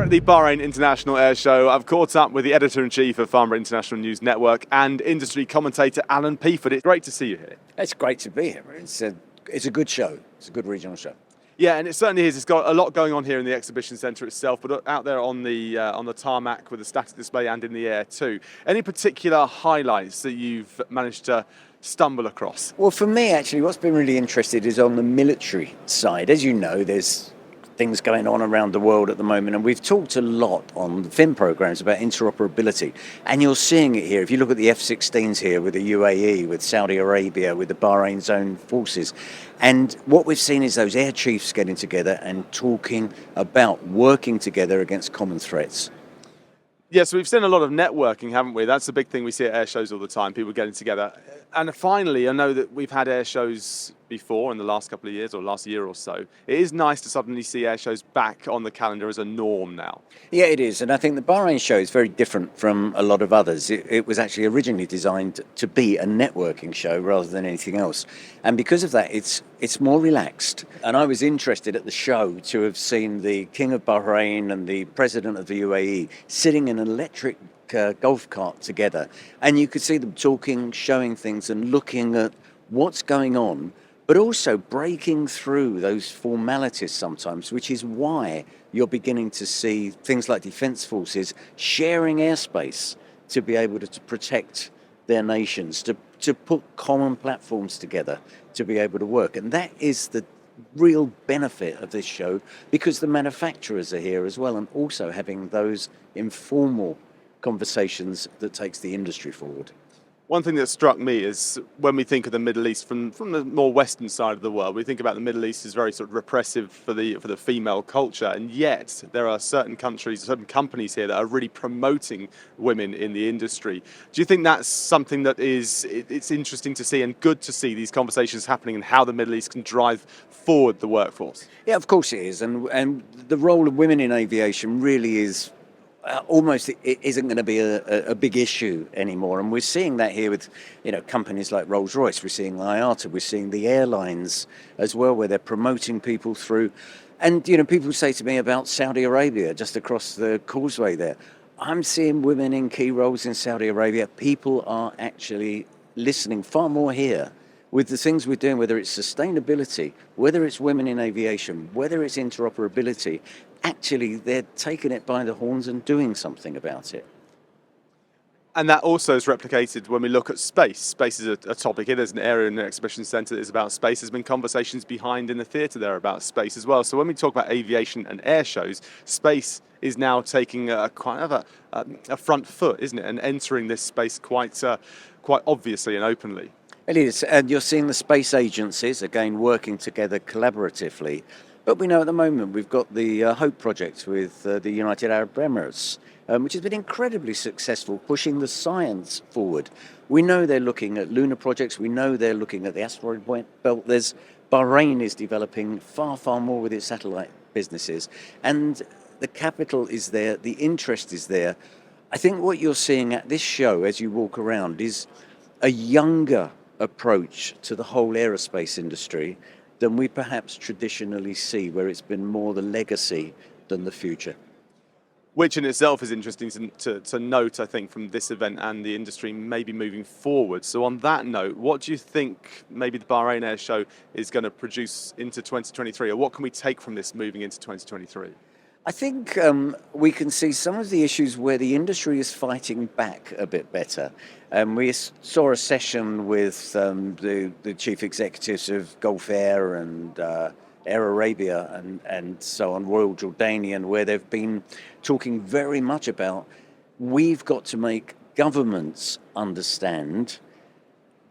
at the Bahrain International Air Show, I've caught up with the Editor-in-Chief of Farnborough International News Network and industry commentator Alan Peaford. It's great to see you here. It's great to be here. It's a good show. It's a good regional show. Yeah, and it certainly is. It's got a lot going on here in the exhibition centre itself, but out there on the tarmac with the static display and in the air too. Any particular highlights that you've managed to stumble across? Well, for me, actually, what's been really interesting is on the military side. As you know, there's things going on around the world at the moment, and we've talked a lot on the FIM programs about interoperability, and you're seeing it here. If you look at the F-16s here with the UAE, with Saudi Arabia, with the Bahrain's own forces, and what we've seen is those air chiefs getting together and talking about working together against common threats. Yes, we've seen a lot of networking, haven't we? That's the big thing we see at air shows all the time, people getting together. And finally, I know that we've had air shows before in the last couple of years or last year or so. It is nice to suddenly see air shows back on the calendar as a norm now. Yeah, it is. And I think the Bahrain show is very different from a lot of others. It was actually originally designed to be a networking show rather than anything else. And because of that, it's more relaxed. And I was interested at the show to have seen the King of Bahrain and the President of the UAE sitting in an electric golf cart together. And you could see them talking, showing things and looking at what's going on, but also breaking through those formalities sometimes, which is why you're beginning to see things like defence forces sharing airspace to be able to protect their nations, to put common platforms together to be able to work. And that is the real benefit of this show, because the manufacturers are here as well, and also having those informal conversations that takes the industry forward. One thing that struck me is when we think of the Middle East from the more Western side of the world, we think about the Middle East as very sort of repressive for the female culture, and yet there are certain countries, certain companies here that are really promoting women in the industry. Do you think that's something that it's interesting to see and good to see these conversations happening and how the Middle East can drive forward the workforce? Yeah, of course it is, and the role of women in aviation really is almost it isn't going to be a big issue anymore, and we're seeing that here with companies like Rolls-Royce. We're seeing IATA. We're seeing the airlines as well, where they're promoting people through. And people say to me about Saudi Arabia, just across the causeway there. I'm seeing women in key roles in Saudi Arabia. People are actually listening far more here with the things we're doing, whether it's sustainability, whether it's women in aviation, whether it's interoperability. Actually, they're taking it by the horns and doing something about it. And that also is replicated when we look at space. Space is a topic. There's an area in the exhibition centre that is about space. There's been conversations behind in the theatre there about space as well. So when we talk about aviation and air shows, space is now taking quite of a front foot, isn't it? And entering this space quite obviously and openly. It is. And you're seeing the space agencies, again, working together collaboratively. But we know at the moment we've got the HOPE project with the United Arab Emirates, which has been incredibly successful, pushing the science forward. We know they're looking at lunar projects. We know they're looking at the asteroid belt. Bahrain is developing far, far more with its satellite businesses. And the capital is there. The interest is there. I think what you're seeing at this show as you walk around is a younger approach to the whole aerospace industry than we perhaps traditionally see, where it's been more the legacy than the future. Which in itself is interesting to note, I think, from this event and the industry maybe moving forward. So on that note, what do you think maybe the Bahrain Air Show is going to produce into 2023, or what can we take from this moving into 2023? I think we can see some of the issues where the industry is fighting back a bit better. We saw a session with the chief executives of Gulf Air and Air Arabia and so on, Royal Jordanian, where they've been talking very much about we've got to make governments understand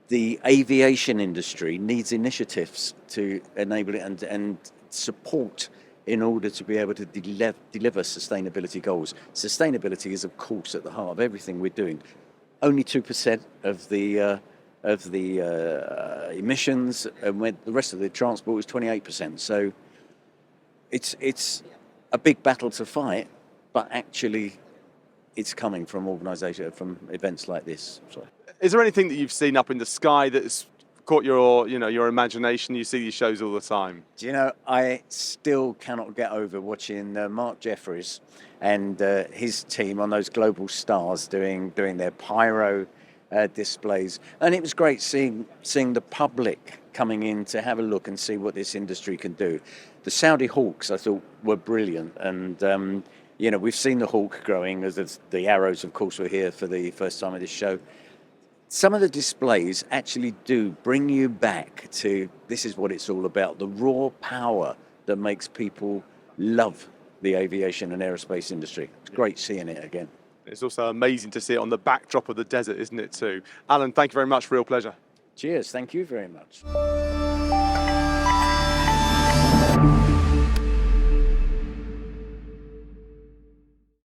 the aviation industry needs initiatives to enable it and support in order to be able to deliver sustainability goals. Sustainability is, of course, at the heart of everything we're doing. Only 2% of the emissions, and when the rest of the transport is 28%. So it's a big battle to fight, but actually it's coming from events like this. So. Is there anything that you've seen up in the sky that's caught your imagination? You see these shows all the time. Do you know, I still cannot get over watching Mark Jeffries and his team on those global stars doing their pyro displays. And it was great seeing the public coming in to have a look and see what this industry can do. The Saudi Hawks, I thought, were brilliant. And, we've seen the Hawk growing, as the Arrows, of course, were here for the first time of this show. Some of the displays actually do bring you back to this is what it's all about, the raw power that makes people love the aviation and aerospace industry. It's great seeing it again. It's also amazing to see it on the backdrop of the desert, isn't it, too? Alan, thank you very much. Real pleasure. Cheers. Thank you very much.